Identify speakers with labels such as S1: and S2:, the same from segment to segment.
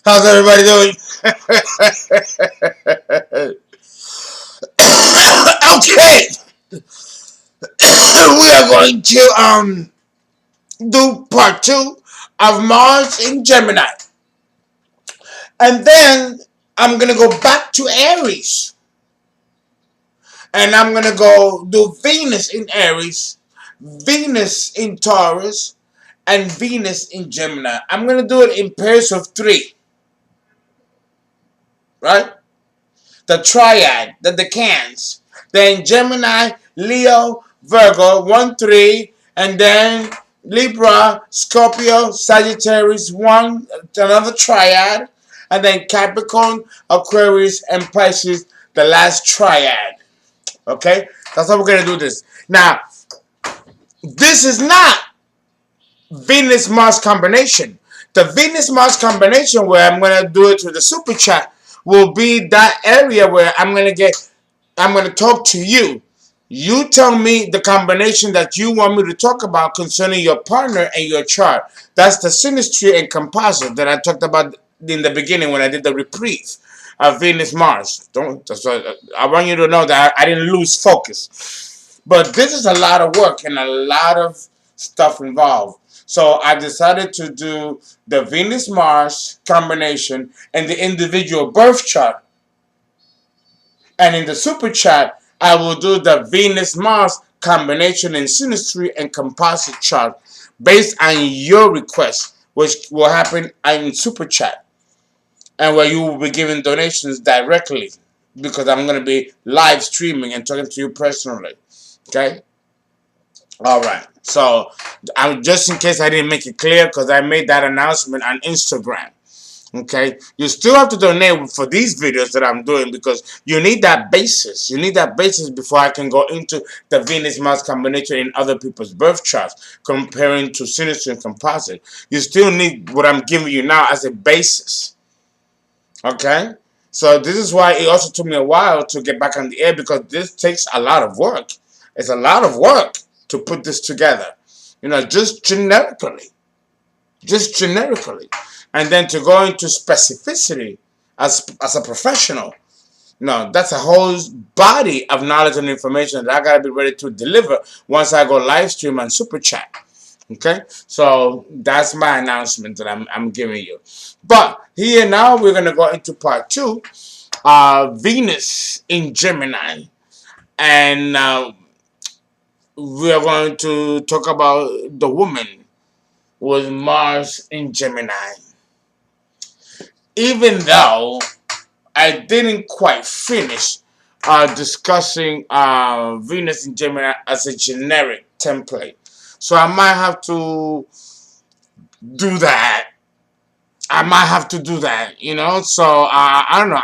S1: How's everybody doing? Okay, we are going to do part two of Mars in Gemini, and then I'm gonna go back to Aries, and I'm gonna go do Venus in Aries, Venus in Taurus, and Venus in Gemini. I'm gonna do it in pairs of three, right? The triad, the decans. Then Gemini, Leo, Virgo, 1, 3, and then Libra, Scorpio, Sagittarius, one, another triad, and then Capricorn, Aquarius, and Pisces, the last triad. Okay? That's how we're going to do this. Now, this is not Venus-Mars combination. The Venus-Mars combination, where I'm going to do it through the super chat, will be that area where I'm going to talk to you. You tell me the combination that you want me to talk about concerning your partner and your chart. That's the synastry and composite that I talked about in the beginning when I did the reprieve of Venus-Mars. I want you to know that I didn't lose focus. But this is a lot of work and a lot of stuff involved. So I decided to do the Venus-Mars combination and the individual birth chart. And in the super chat, I will do the Venus-Mars combination in synastry and composite chart based on your request, which will happen in super chat, and where you will be giving donations directly, because I'm going to be live streaming and talking to you personally. Okay? All right. So, just in case I didn't make it clear, because I made that announcement on Instagram. Okay, you still have to donate for these videos that I'm doing, because you need that basis. You need that basis before I can go into the Venus-Mars combination in other people's birth charts, comparing to synastry and composite. You still need what I'm giving you now as a basis. Okay, so this is why it also took me a while to get back on the air, because this takes a lot of work. It's a lot of work to put this together. You know, just generically. And then to go into specificity as a professional. No, that's a whole body of knowledge and information that I gotta be ready to deliver once I go live stream and super chat. Okay, so that's my announcement that I'm giving you. But here now we're gonna go into part two, Venus in Gemini, and we are going to talk about the woman with Mars in Gemini. Even though I didn't quite finish discussing Venus in Gemini as a generic template, so I might have to do that. You know. So I don't know.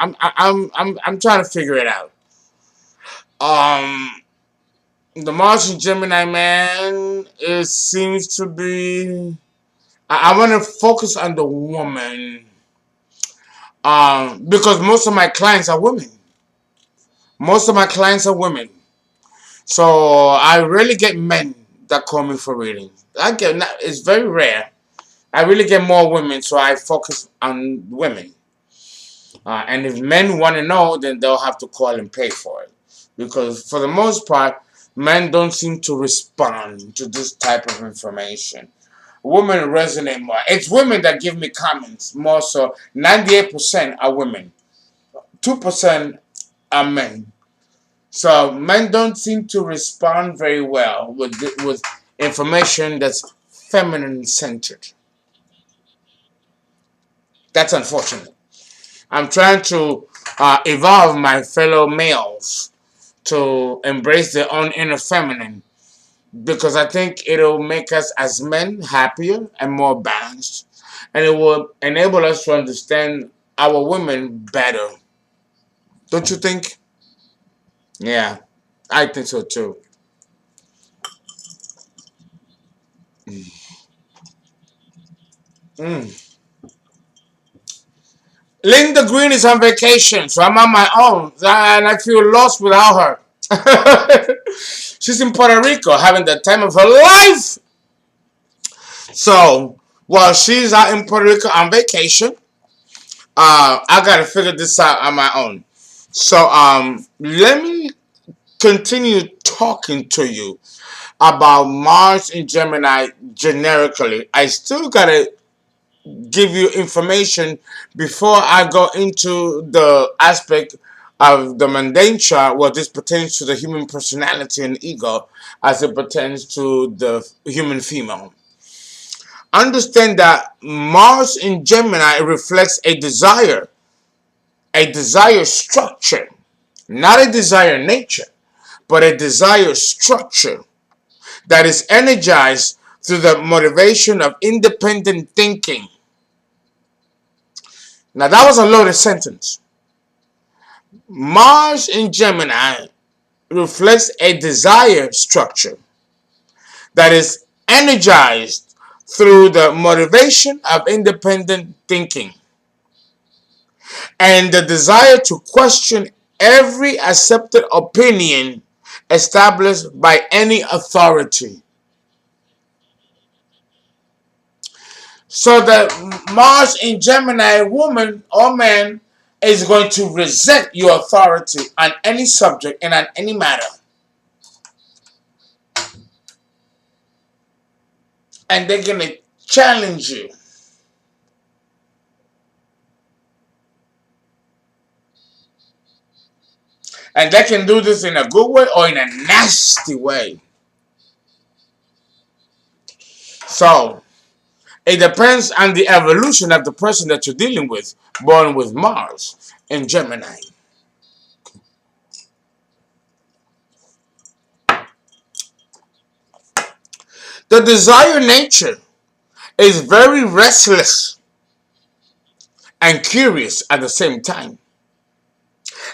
S1: I'm trying to figure it out. The Mars in Gemini, man, it seems to be. I want to focus on the woman. Because most of my clients are women. So I rarely get men that call me for readings. It's very rare. I really get more women, so I focus on women. And if men want to know, then they'll have to call and pay for it. Because for the most part, men don't seem to respond to this type of information. Women resonate more. It's women that give me comments more so. 98% are women. 2% are men. So men don't seem to respond very well with information that's feminine centered. That's unfortunate. I'm trying to evolve my fellow males to embrace their own inner feminine, because I think it'll make us as men happier and more balanced, and it will enable us to understand our women better. Don't you think? Yeah, I think so too. Mm. Linda Green is on vacation, so I'm on my own, and I feel lost without her. She's in Puerto Rico having the time of her life. So while she's out in Puerto Rico on vacation, I gotta figure this out on my own. So let me continue talking to you about Mars in Gemini generically. I still gotta give you information before I go into the aspect of the mundane chart where this pertains to the human personality and ego as it pertains to the human female. Understand that Mars in Gemini reflects a desire structure, not a desire nature, but a desire structure that is energized through the motivation of independent thinking. Now, that was a loaded sentence. Mars in Gemini reflects a desire structure that is energized through the motivation of independent thinking and the desire to question every accepted opinion established by any authority. So the Mars in Gemini woman or man is going to resent your authority on any subject and on any matter. And they're going to challenge you. And they can do this in a good way or in a nasty way. So it depends on the evolution of the person that you're dealing with, born with Mars in Gemini. The desire nature is very restless and curious at the same time,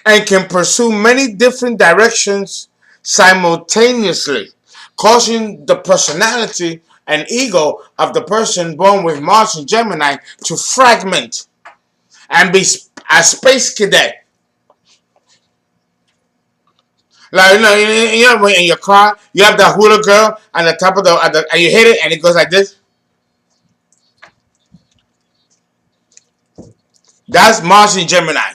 S1: and can pursue many different directions simultaneously, causing the personality and ego of the person born with Mars in Gemini to fragment and be a space cadet. Like when in your car you have the hula girl on the top of and you hit it and it goes like this. That's Mars in Gemini.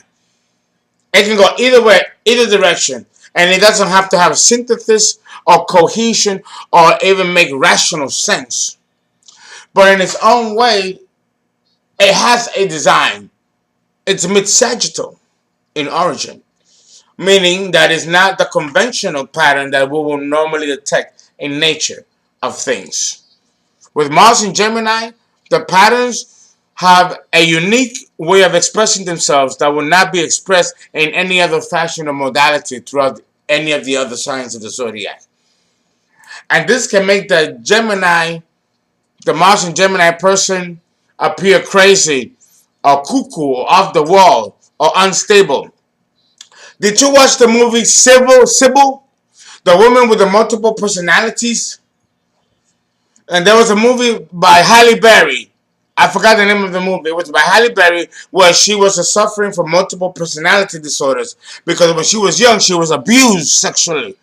S1: It can go either way, either direction, and it doesn't have to have synthesis or cohesion or even make rational sense. But in its own way, it has a design. It's mid-sagittal in origin, meaning that it's not the conventional pattern that we will normally detect in nature of things. With Mars in Gemini, the patterns have a unique way of expressing themselves that will not be expressed in any other fashion or modality throughout any of the other signs of the zodiac. And this can make the Mars in Gemini person appear crazy or cuckoo or off the wall or unstable. Did you watch the movie Sybil? The woman with the multiple personalities? And there was a movie by Halle Berry. I forgot the name of the movie. It was by Halle Berry where she was suffering from multiple personality disorders because when she was young, she was abused sexually.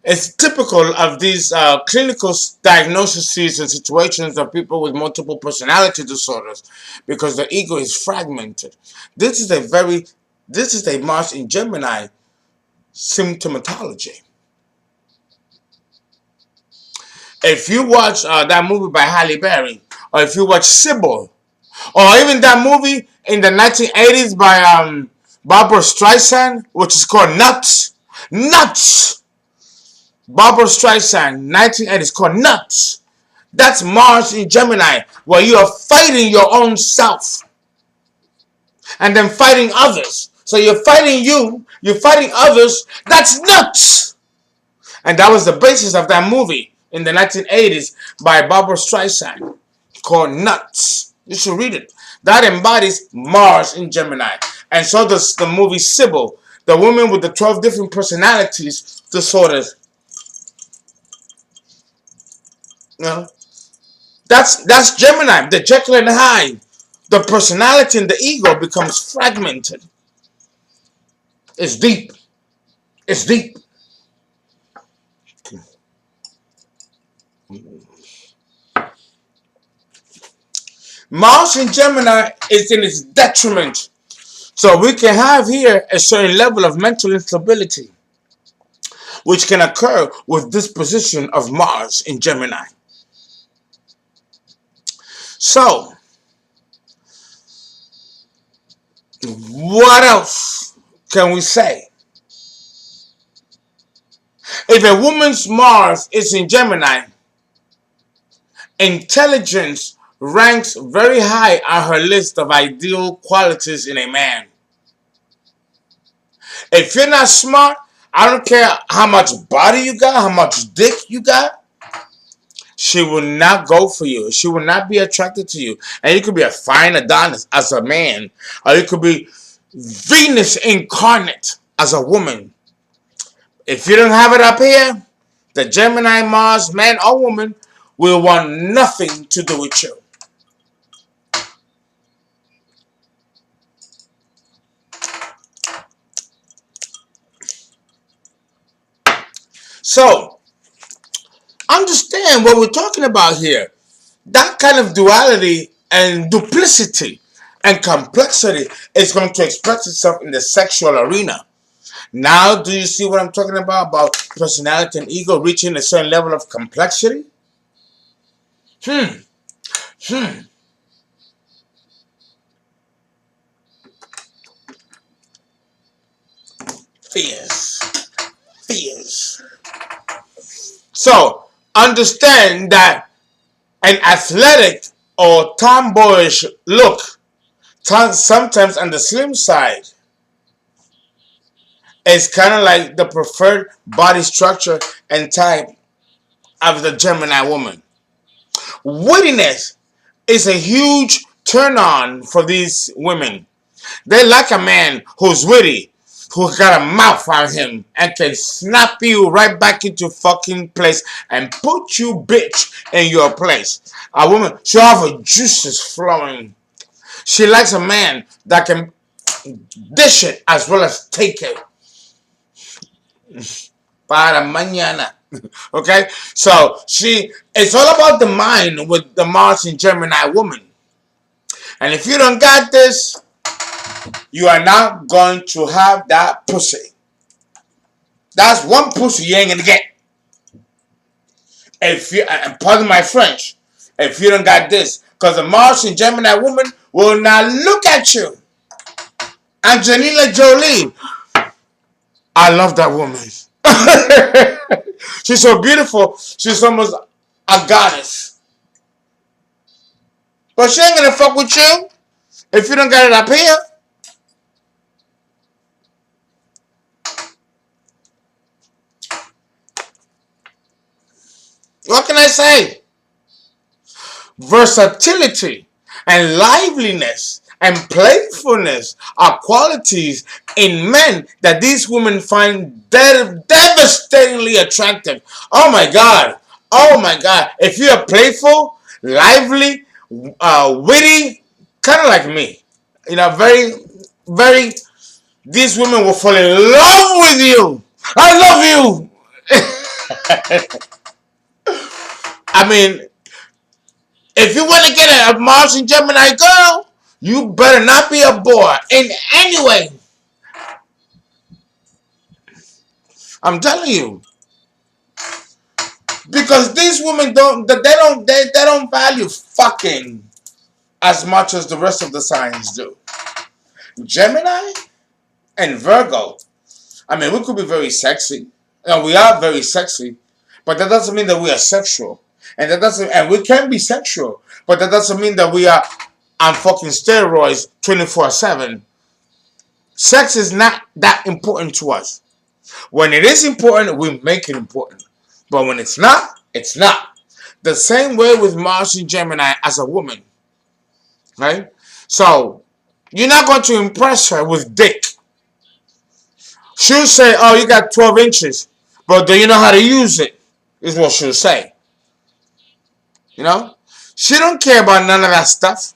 S1: It's typical of these clinical diagnoses and situations of people with multiple personality disorders because the ego is fragmented. This is a Mars in Gemini symptomatology. If you watch that movie by Halle Berry, or if you watch Sybil, or even that movie in the 1980s by Barbara Streisand, which is called Nuts. Nuts! Barbara Streisand, 1980s, called Nuts. That's Mars in Gemini, where you are fighting your own self and then fighting others. So you're fighting you're fighting others. That's nuts! And that was the basis of that movie in the 1980s by Barbara Streisand called Nuts. You should read it. That embodies Mars in Gemini. And so does the movie Sybil, the woman with the 12 different personalities disorders. You know? That's Gemini, the Jekyll and Hyde. The personality and the ego becomes fragmented. It's deep. It's deep. Mars in Gemini is in its detriment. So we can have here a certain level of mental instability, which can occur with this position of Mars in Gemini. So, what else can we say? If a woman's Mars is in Gemini, intelligence ranks very high on her list of ideal qualities in a man. If you're not smart, I don't care how much body you got, how much dick you got, she will not go for you. She will not be attracted to you. And you could be a fine Adonis as a man, or you could be Venus incarnate as a woman. If you don't have it up here, the Gemini Mars, man or woman, will want nothing to do with you. So, understand what we're talking about here. That kind of duality and duplicity and complexity is going to express itself in the sexual arena. Now, do you see what I'm talking about personality and ego reaching a certain level of complexity? Hmm. Fears. Fears. So, understand that an athletic or tomboyish look, sometimes on the slim side, is kind of like the preferred body structure and type of the Gemini woman. Wittiness is a huge turn on for these women. They like a man who's witty, who's got a mouth on him, and can snap you right back into fucking place and put you, bitch, in your place. A woman, she'll have her juices flowing. She likes a man that can dish it as well as take it. Para mañana. Okay? So, it's all about the mind with the Mars and Gemini woman. And if you don't got this, you are not going to have that pussy. That's one pussy you ain't gonna get. If you, pardon my French, if you don't got this, because the Mars and Gemini woman will not look at you. Angelina Jolie, I love that woman. She's so beautiful. She's almost a goddess. But she ain't gonna fuck with you if you don't got it up here. What can I say? Versatility and liveliness and playfulness are qualities in men that these women find devastatingly attractive. Oh my God. Oh my God. If you're playful, lively, witty, kind of like me, very, very, these women will fall in love with you. I love you. I mean, if you want to get a Mars and Gemini girl, you better not be a boy in any way. I'm telling you, because these women don't value fucking as much as the rest of the signs do. Gemini and Virgo. I mean, we could be very sexy, and we are very sexy, but that doesn't mean that we are sexual, and we can be sexual, but that doesn't mean that we are on fucking steroids 24/7. Sex is not that important to us. When it is important, we make it important. But when it's not, it's not. The same way with Mars and Gemini as a woman. Right? So, you're not going to impress her with dick. She'll say, oh, you got 12 inches. But do you know how to use it? Is what she'll say. You know? She don't care about none of that stuff.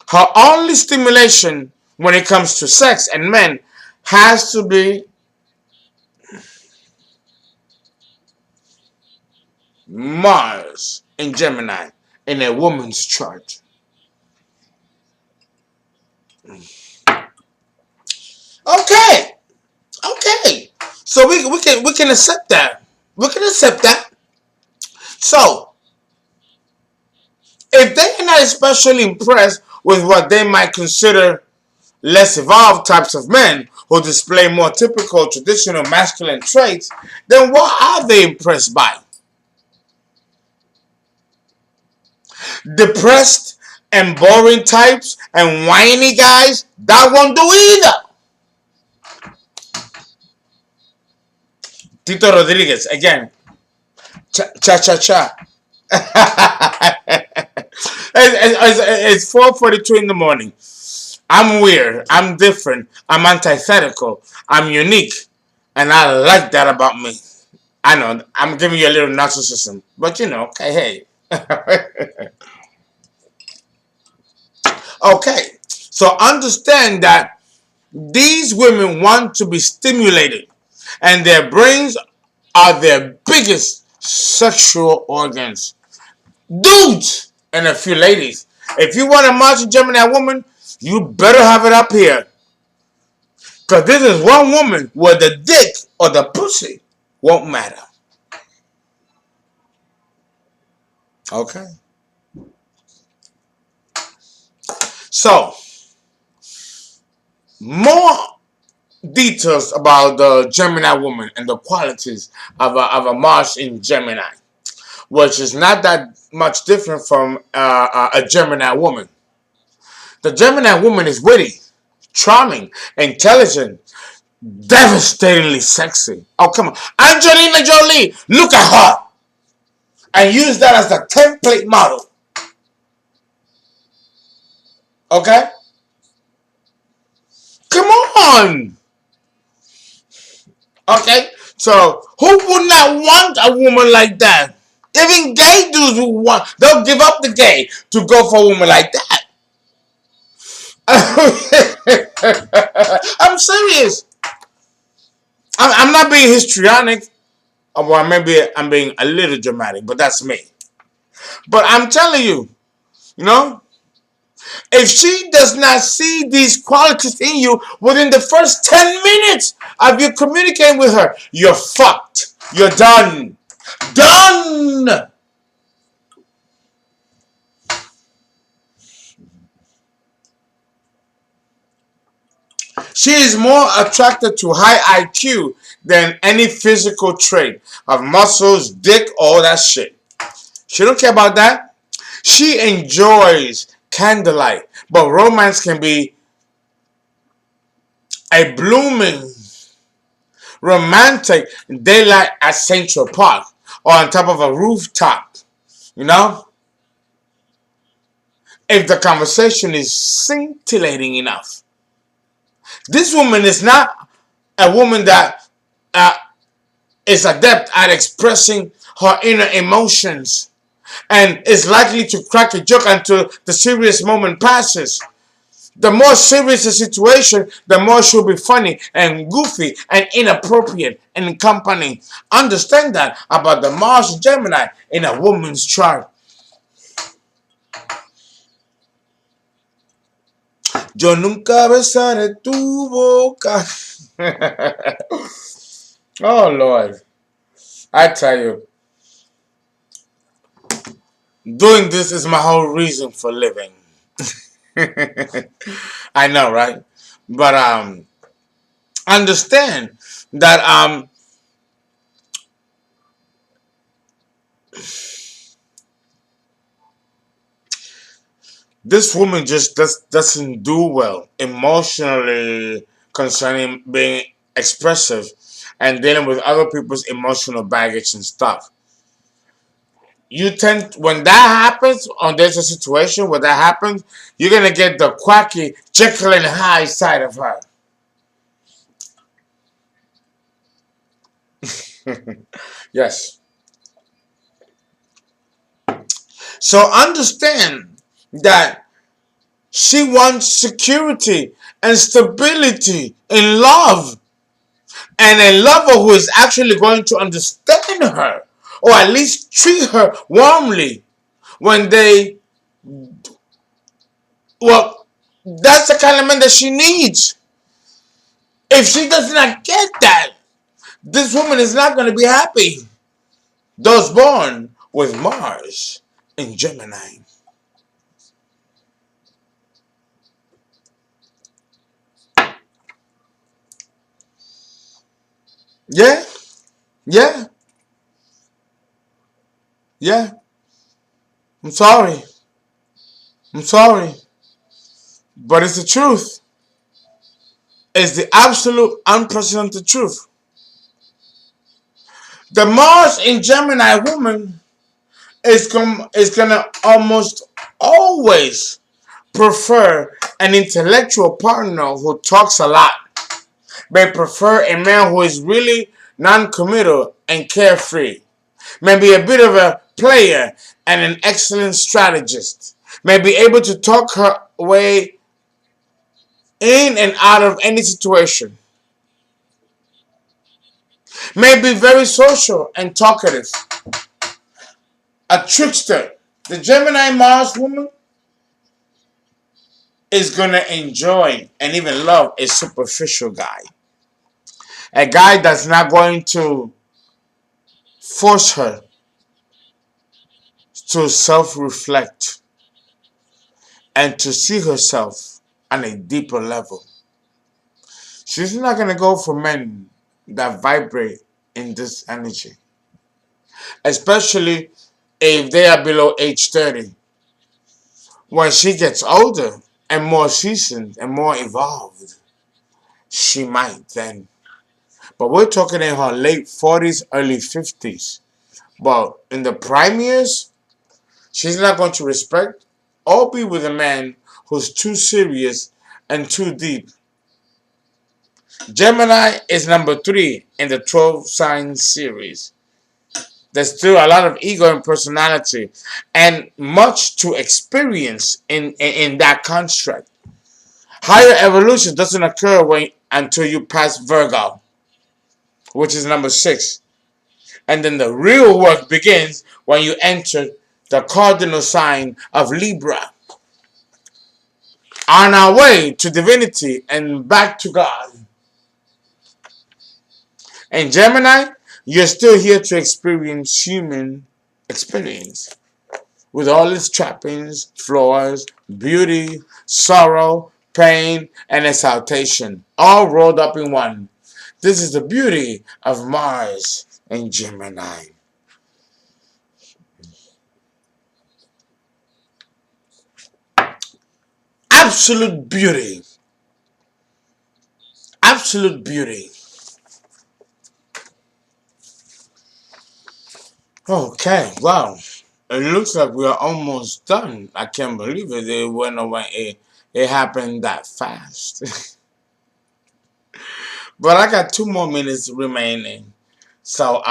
S1: Her only stimulation when it comes to sex and men has to be Mars in Gemini in a woman's chart. Okay, okay. So we can accept that. We can accept that. So if they are not especially impressed with what they might consider less evolved types of men who display more typical traditional masculine traits, then what are they impressed by? Depressed and boring types and whiny guys? That won't do either. Tito Rodriguez, again, cha cha cha. It's 4:42 in the morning. I'm weird. I'm different. I'm antithetical. I'm unique. And I like that about me. I know. I'm giving you a little narcissism. But you know, okay, hey. Okay. So understand that these women want to be stimulated. And their brains are their biggest sexual organs. Dudes and a few ladies. If you want a master Gemini woman, you better have it up here. Because this is one woman where the dick or the pussy won't matter. Okay? So, more details about the Gemini woman and the qualities of a Mars in Gemini, which is not that much different from a Gemini woman. The Gemini woman is witty, charming, intelligent, devastatingly sexy. Oh, come on. Angelina Jolie, look at her and use that as the template model. Okay? Come on. Okay? So, who would not want a woman like that? Even gay dudes will want, they'll give up the gay to go for a woman like that. I'm serious. I'm not being histrionic, or maybe I'm being a little dramatic, but that's me. But I'm telling you, you know, if she does not see these qualities in you within the first 10 minutes of you communicating with her, you're fucked. You're done. Done! She is more attracted to high IQ than any physical trait of muscles, dick, all that shit. She don't care about that. She enjoys candlelight, but romance can be a blooming romantic daylight at Central Park or on top of a rooftop. You know, if the conversation is scintillating enough. This woman is not a woman that uh, is adept at expressing her inner emotions and is likely to crack a joke until the serious moment passes. The more serious the situation, the more she'll be funny and goofy and inappropriate in company. Understand that about the Mars Gemini in a woman's chart. Yo nunca besaré tu boca. Oh Lord, I tell you, doing this is my whole reason for living. I know, right? But understand that this woman just doesn't do well emotionally concerning being expressive and dealing with other people's emotional baggage and stuff. You tend, when that happens, or there's a situation where that happens, you're gonna get the quacky Jekyll and Hyde side of her. Yes. So understand that she wants security and stability in love, and a lover who is actually going to understand her or at least treat her warmly when they, well, that's the kind of man that she needs. If she does not get that, this woman is not going to be happy. Those born with Mars in Gemini. Yeah, yeah, yeah. I'm sorry. I'm sorry. But it's the truth. It's the absolute unprecedented truth. The Mars in Gemini woman is gonna almost always prefer an intellectual partner who talks a lot. They prefer a man who is really non-committal and carefree. Maybe a bit of a player and an excellent strategist. May be able to talk her way in and out of any situation. May be very social and talkative. A trickster. The Gemini Mars woman is gonna enjoy and even love a superficial guy. A guy that's not going to force her to self-reflect and to see herself on a deeper level. She's not gonna go for men that vibrate in this energy, especially if they are below age 30. When she gets older and more seasoned and more evolved, she might then. But we're talking in her late 40s, early 50s. But in the prime years, she's not going to respect or be with a man who's too serious and too deep. Gemini is number 3 in the 12 sign series. There's still a lot of ego and personality and much to experience in that construct. Higher evolution doesn't occur until you pass Virgo, which is number 6. And then the real work begins when you enter the cardinal sign of Libra. On our way to divinity and back to God. In Gemini, you're still here to experience human experience with all its trappings, flaws, beauty, sorrow, pain, and exaltation, all rolled up in one. This is the beauty of Mars in Gemini. Absolute beauty. Absolute beauty. Okay, wow. It looks like we are almost done. I can't believe it. It went away. It happened that fast. But I got 2 more minutes remaining. So,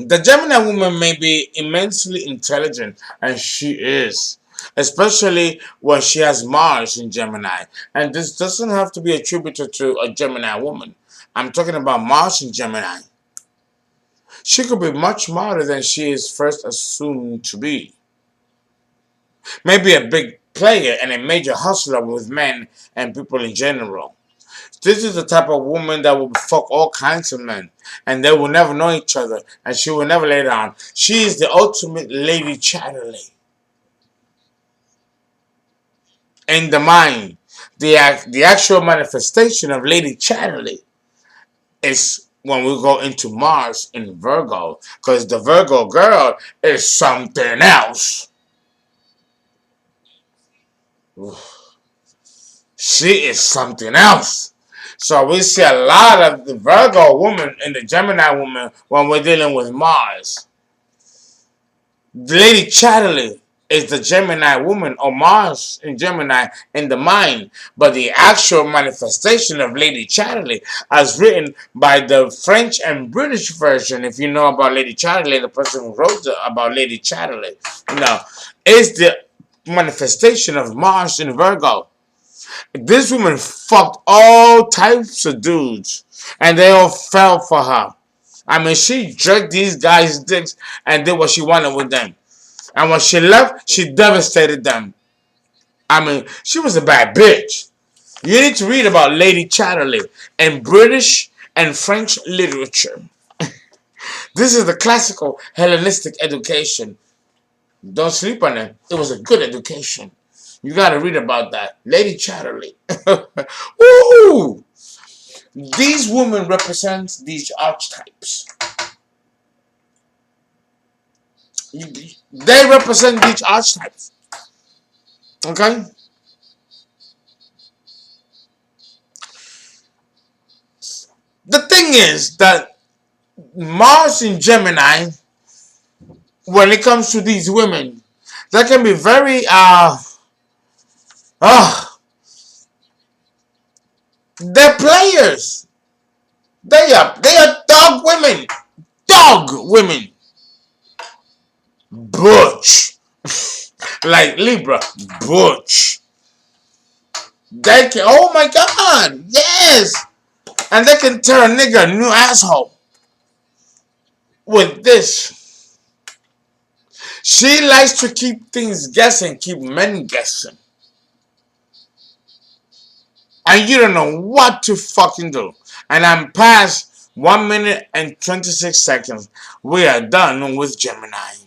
S1: the Gemini woman may be immensely intelligent, and she is, especially when she has Mars in Gemini. And this doesn't have to be attributed to a Gemini woman. I'm talking about Mars in Gemini. She could be much smarter than she is first assumed to be. Maybe a big player and a major hustler with men and people in general. This is the type of woman that will fuck all kinds of men, and they will never know each other, and she will never lay down. She is the ultimate Lady Chatterley. In the mind, the actual manifestation of Lady Chatterley is when we go into Mars in Virgo, because the Virgo girl is something else. She is something else. So we see a lot of the Virgo woman and the Gemini woman when we're dealing with Mars. Lady Chatterley is the Gemini woman or Mars in Gemini in the mind. But the actual manifestation of Lady Chatterley, as written by the French and British version, if you know about Lady Chatterley, the person who wrote about Lady Chatterley, is the manifestation of Mars in Virgo. This woman fucked all types of dudes, and they all fell for her. I mean, she jerked these guys' dicks and did what she wanted with them. And when she left, she devastated them. I mean, she was a bad bitch. You need to read about Lady Chatterley in British and French literature. This is the classical Hellenistic education. Don't sleep on it. It was a good education. You got to read about that. Lady Chatterley. Woo! These women represent these archetypes. They represent these archetypes. Okay? The thing is that Mars in Gemini, when it comes to these women, they can be very uh they're players. They are dog women. Dog women. Butch. Like Libra. Butch. They can, oh my god, yes. And they can turn a nigga a new asshole with this. She likes to keep things guessing, keep men guessing. And you don't know what to fucking do. And I'm past 1 minute and 26 seconds. We are done with Gemini.